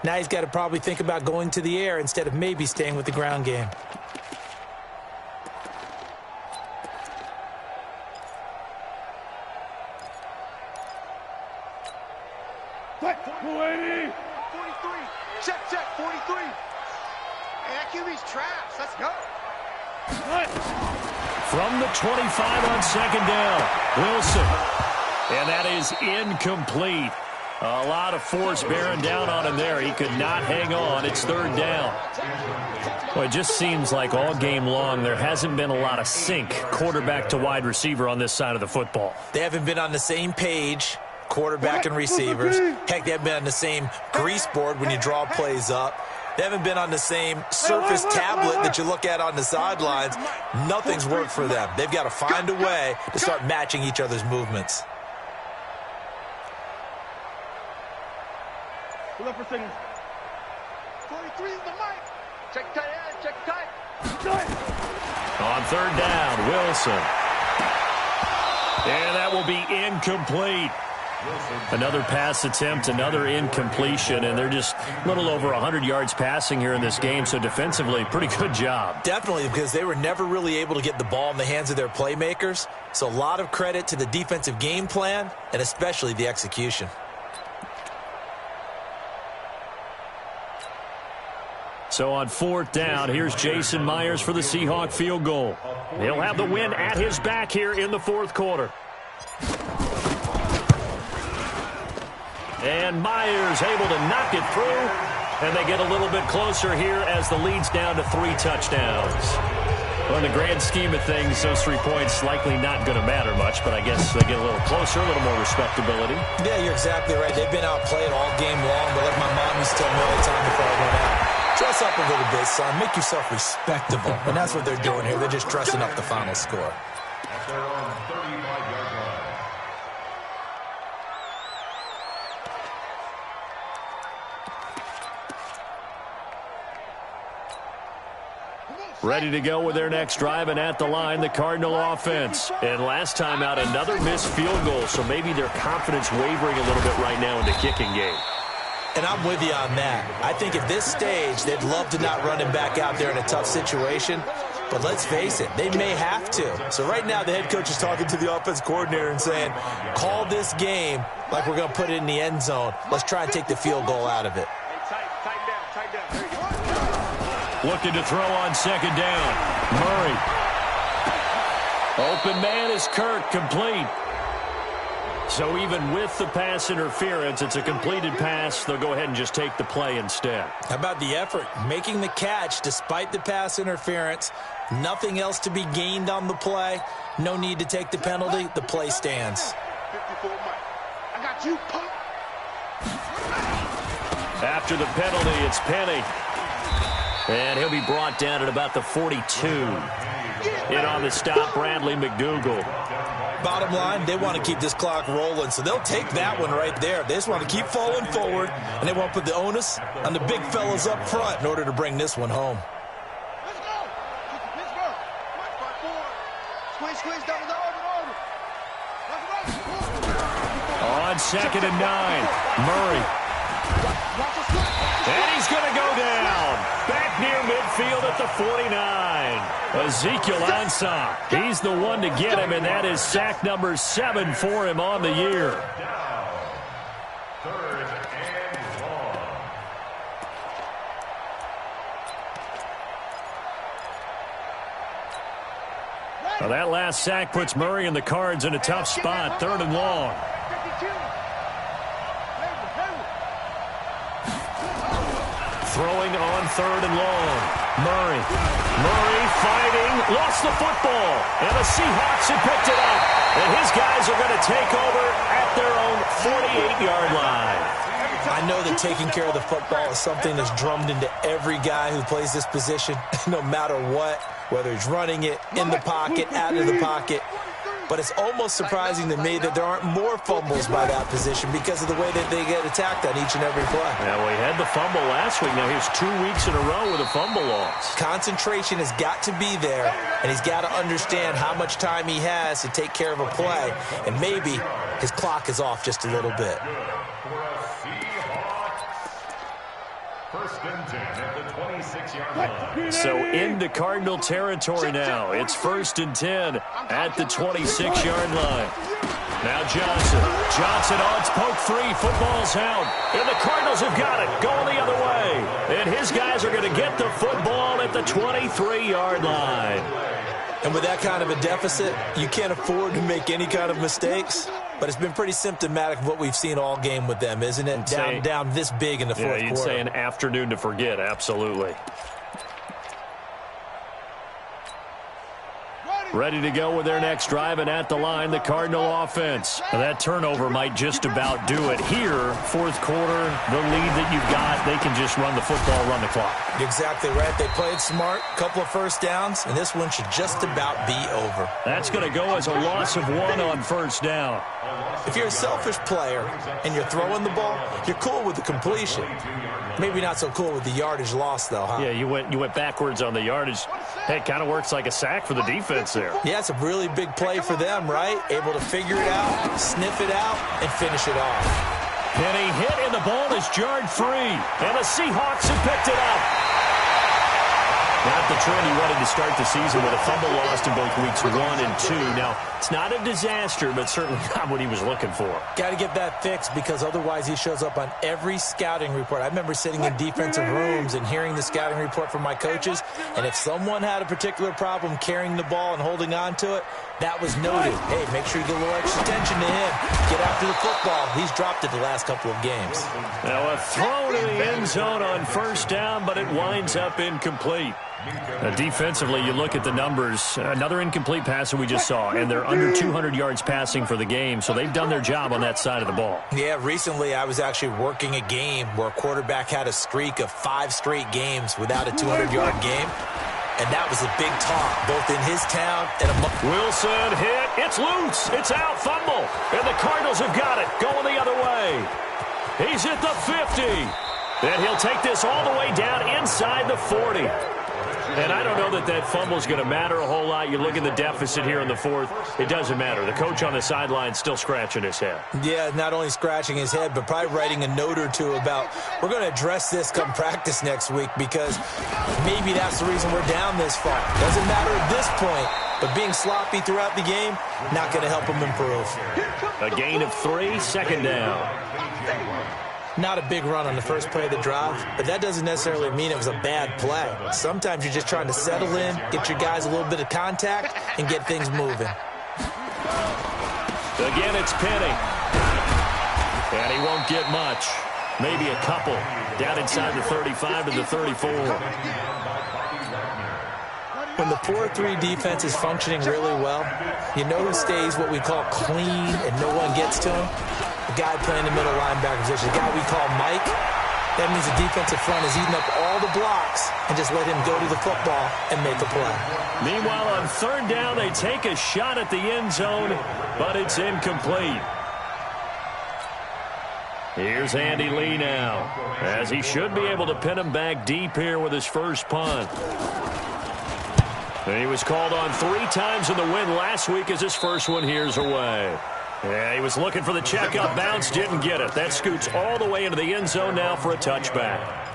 Now he's got to probably think about going to the air instead of maybe staying with the ground game. What? 280. 43. Check, 43. Hey, that QB's trash. Let's go. What? From the 25 on 2nd down, Wilson. And that is incomplete. A lot of force bearing down on him there. He could not hang on. It's 3rd down. Well, it just seems like all game long there hasn't been a lot of sync quarterback to wide receiver on this side of the football. They haven't been on the same page, quarterback and receivers. Heck, they haven't been on the same grease board when you draw plays up. They haven't been on the same surface tablet that you look at on the sidelines. Nothing's worked for them. They've got to find a way to start matching each other's movements. Pull up for signal. 43 is the mic. Check tight end, check tight. Tight. On third down, Wilson. And that will be incomplete. Another pass attempt, another incompletion, and they're just a little over 100 yards passing here in this game, so defensively, pretty good job. Definitely, because they were never really able to get the ball in the hands of their playmakers, so a lot of credit to the defensive game plan and especially the execution. So on fourth down, here's Jason Myers for the Seahawk field goal. He'll have the win at his back here in the fourth quarter. And Myers able to knock it through, and they get a little bit closer here as the lead's down to 3 touchdowns. Well, in the grand scheme of things, those 3 points likely not going to matter much, but I guess they get a little closer, a little more respectability. Yeah, you're exactly right. They've been outplayed all game long, but like my mom used to tell me all the time before I went out, dress up a little bit, son. Make yourself respectable. And that's what they're doing here. They're just dressing up the final score. At their own 35-yard line. Ready to go with their next drive, and at the line, the Cardinal offense. And last time out, another missed field goal, so maybe their confidence wavering a little bit right now in the kicking game. And I'm with you on that. I think at this stage, they'd love to not run him back out there in a tough situation. But let's face it, they may have to. So right now, the head coach is talking to the offense coordinator and saying, call this game like we're going to put it in the end zone. Let's try and take the field goal out of it. Tighten down. Looking to throw on second down. Murray. Open man is Kirk, complete. So even with the pass interference, it's a completed pass. They'll go ahead and just take the play instead. How about the effort? Making the catch despite the pass interference. Nothing else to be gained on the play. No need to take the penalty. The play stands. 54 Mike. I got you, punk. After the penalty, it's Penny. And he'll be brought down at about the 42. In on the stop, Bradley McDougal. Bottom line, they want to keep this clock rolling, so they'll take that one right there. They just want to keep falling forward, and they want to put the onus on the big fellas up front in order to bring this one home. Let's go. Pittsburgh. Mike 5-4. Squeeze, double, over. On second and 9, Murray. And he's going to go down. Back near midfield at the 49. Ezekiel Ansah. He's the one to get him, and that is sack number 7 for him on the year. Third and long. Well, that last sack puts Murray and the Cards in a tough spot. 3rd and long. Throwing on 3rd and long. Murray fighting, lost the football, and the Seahawks have picked it up. And his guys are going to take over at their own 48-yard line. I know that taking care of the football is something that's drummed into every guy who plays this position, no matter what, whether he's running it, in the pocket, out of the pocket. But it's almost surprising to me that there aren't more fumbles by that position because of the way that they get attacked on each and every play. Yeah, well, he had the fumble last week. Now here's 2 weeks in a row with a fumble loss. Concentration has got to be there, and he's got to understand how much time he has to take care of a play, and maybe his clock is off just a little bit. First and 10 at the 26-yard line. So into Cardinal territory now. It's 1st and 10 at the 26-yard line. Now Johnson on its poke free. Football's held. And the Cardinals have got it. Going the other way. And his guys are going to get the football at the 23-yard line. And with that kind of a deficit, you can't afford to make any kind of mistakes. But it's been pretty symptomatic of what we've seen all game with them, isn't it? Down this big in the fourth quarter. Yeah, you'd say an afternoon to forget, absolutely. Ready to go with their next drive, and at the line, the Cardinal offense. Now, that turnover might just about do it here. Fourth quarter, the lead that you've got, they can just run the football, run the clock. You're exactly right. They played smart, couple of first downs, and this one should just about be over. That's going to go as a loss of 1 on first down. If you're a selfish player and you're throwing the ball, you're cool with the completion. Maybe not so cool with the yardage loss, though, huh? Yeah, you went backwards on the yardage. Hey, it kind of works like a sack for the defense there. Yeah, it's a really big play for them, right? Able to figure it out, sniff it out, and finish it off. Penny hit, and the ball is jarred free. And the Seahawks have picked it up. Not the trend he wanted to start the season with a fumble lost in both weeks 1 and 2. Now, it's not a disaster, but certainly not what he was looking for. Got to get that fixed because otherwise he shows up on every scouting report. I remember sitting in defensive rooms and hearing the scouting report from my coaches, and if someone had a particular problem carrying the ball and holding on to it, that was noted. Hey, make sure you get a little extra attention to him. Get after the football. He's dropped it the last couple of games. Now a throw to the end zone on first down, but it winds up incomplete. Defensively, you look at the numbers. Another incomplete pass that we just saw, and they're under 200 yards passing for the game, so they've done their job on that side of the ball. Yeah, recently I was actually working a game where a quarterback had a streak of 5 straight games without a 200-yard game, and that was a big talk, both in his town and among... Wilson hit. It's loose. It's out. Fumble. And the Cardinals have got it. Going the other way. He's at the 50. And he'll take this all the way down inside the 40. And I don't know that fumble is going to matter a whole lot. You look at the deficit here in the fourth. It doesn't matter. The coach on the sideline still scratching his head. Yeah, not only scratching his head, but probably writing a note or two about we're going to address this come practice next week because maybe that's the reason we're down this far. Doesn't matter at this point, but being sloppy throughout the game, not going to help him improve. A gain of 3, second down. Not a big run on the first play of the drive, but that doesn't necessarily mean it was a bad play. Sometimes you're just trying to settle in, get your guys a little bit of contact, and get things moving. Again, it's Penny. And he won't get much. Maybe a couple. Down inside the 35 to the 34. When the 4-3 defense is functioning really well, you know who stays what we call clean and no one gets to him? The guy playing the middle linebacker position, the guy we call Mike. That means the defensive front is eating up all the blocks and just let him go to the football and make a play. Meanwhile, on third down, they take a shot at the end zone, but it's incomplete. Here's Andy Lee now, as he should be able to pin him back deep here with his first punt. And he was called on 3 times in the win last week as his first one here's away. Yeah, he was looking for the checkup bounce, didn't get it. That scoots all the way into the end zone now for a touchback.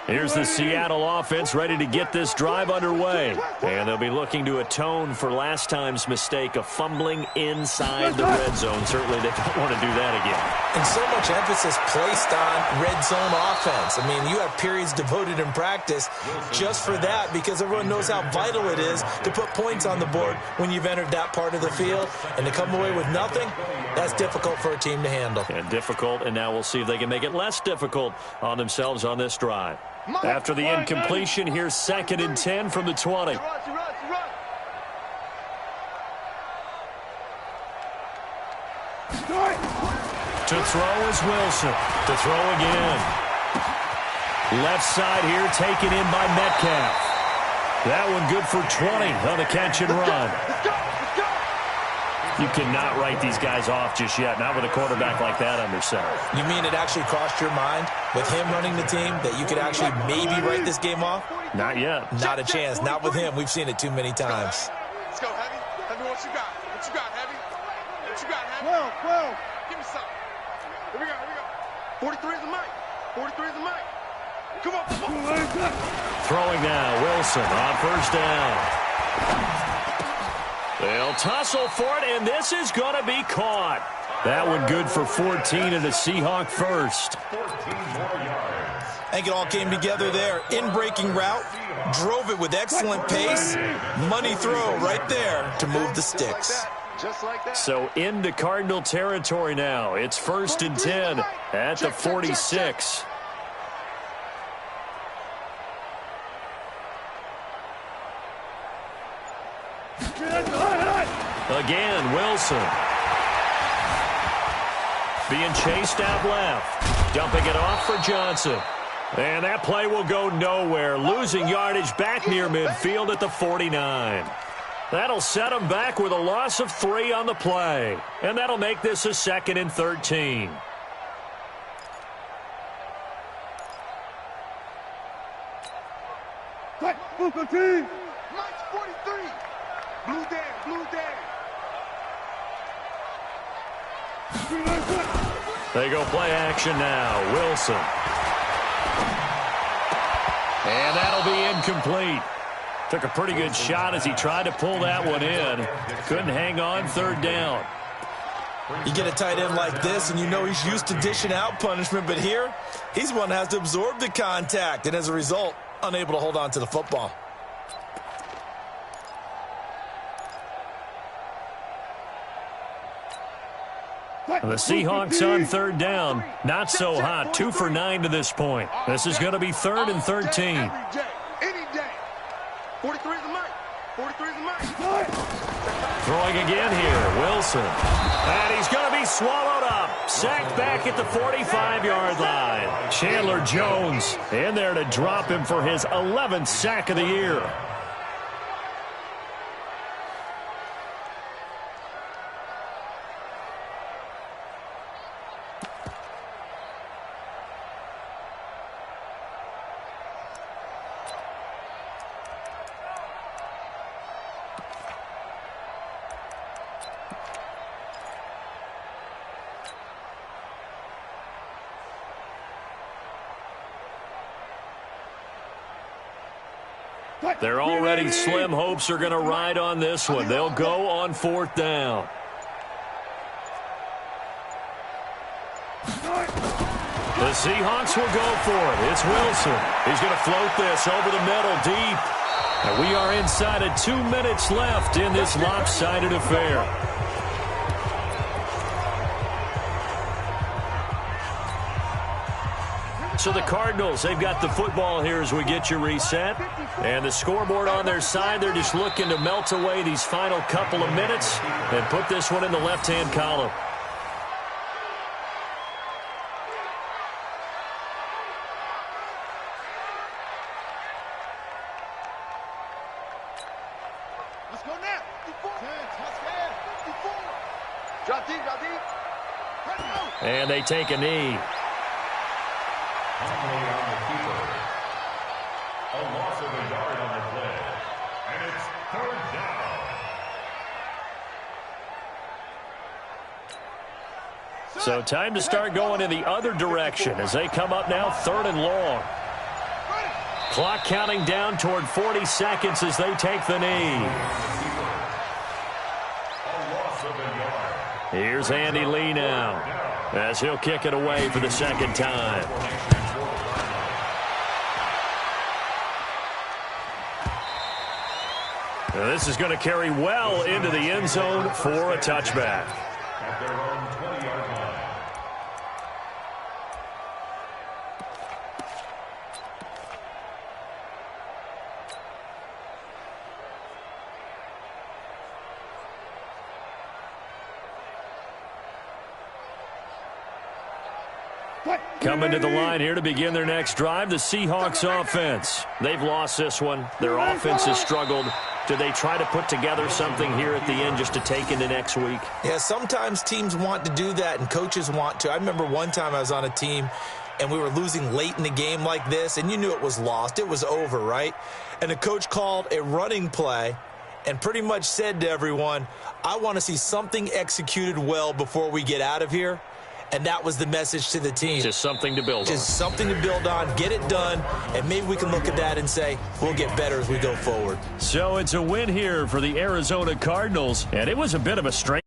Here's the Seattle offense ready to get this drive underway. And they'll be looking to atone for last time's mistake of fumbling inside the red zone. Certainly they don't want to do that again. And so much emphasis placed on red zone offense. I mean, you have periods devoted in practice just for that because everyone knows how vital it is to put points on the board when you've entered that part of the field. And to come away with nothing, that's difficult for a team to handle. And difficult, and now we'll see if they can make it less difficult on themselves on this drive. After the incompletion, here's 2nd and 10 from the 20. To throw is Wilson. To throw again. Left side here taken in by Metcalf. That one good for 20 on the catch and run. You cannot write these guys off just yet, not with a quarterback like that under center. You mean it actually crossed your mind with him running the team that you could actually maybe write this game off? Not yet. Not a chance. Not with him. We've seen it too many times. Let's go, Heavy. Heavy, what you got? What you got, Heavy? What you got, Heavy? 12. Give me something. Here we go, here we go. 43 is the mic. 43 is the mic. Come on, come on. Throwing now, Wilson on first down. They'll tussle for it, and this is going to be caught. That one good for 14 and a Seahawk first. 14 more yards. I think it all came together there. In-breaking route, drove it with excellent pace. Money throw right there to move the sticks. Just like that. So into Cardinal territory now. It's 1st and 10 at the 46. Again, Wilson. Being chased out left. Dumping it off for Johnson. And that play will go nowhere. Losing yardage back near midfield at the 49. That'll set them back with a loss of 3 on the play. And that'll make this a 2nd and 13. Mike's 43. Blue down. They go play action now. Wilson. And that'll be incomplete. Took a pretty good shot as he tried to pull that one in. Couldn't hang on, third down. You get a tight end like this, and you know he's used to dishing out punishment, but here, he's one that has to absorb the contact, and as a result, unable to hold on to the football. The Seahawks on third down. Not so hot. 2 for 9 to this point. This is going to be 3rd and 13. Any day. 43 is the mic. 43 is the mic. Throwing again here. Wilson. And he's going to be swallowed up. Sacked back at the 45-yard line. Chandler Jones in there to drop him for his 11th sack of the year. Their already slim hopes are going to ride on this one. They'll go on 4th down. The Seahawks will go for it. It's Wilson. He's going to float this over the middle deep. And we are inside of 2 minutes left in this lopsided affair. So the Cardinals, they've got the football here as we get you reset. And the scoreboard on their side, they're just looking to melt away these final couple of minutes and put this one in the left-hand column. Let's go now. 54. Drop deep. And they take a knee. Penalty on the keeper. A loss of a yard on the play. And it's 3rd down. So time to start going in the other direction as they come up now 3rd and long. Clock counting down toward 40 seconds as they take the knee. A loss of a yard. Here's Andy Lee now as he'll kick it away for the 2nd time. Now this is going to carry well into the end zone for a touchback. At their own 20-yard line. Coming to the line here to begin their next drive, the Seahawks offense. They've lost this one. Their offense has struggled. Do they try to put together something here at the end just to take into next week? Yeah, sometimes teams want to do that and coaches want to. I remember one time I was on a team and we were losing late in the game like this, and you knew it was lost. It was over, right? And the coach called a running play and pretty much said to everyone, I want to see something executed well before we get out of here. And that was the message to the team. Just something to build on. Just something to build on, get it done, and maybe we can look at that and say, we'll get better as we go forward. So it's a win here for the Arizona Cardinals, and it was a bit of a strange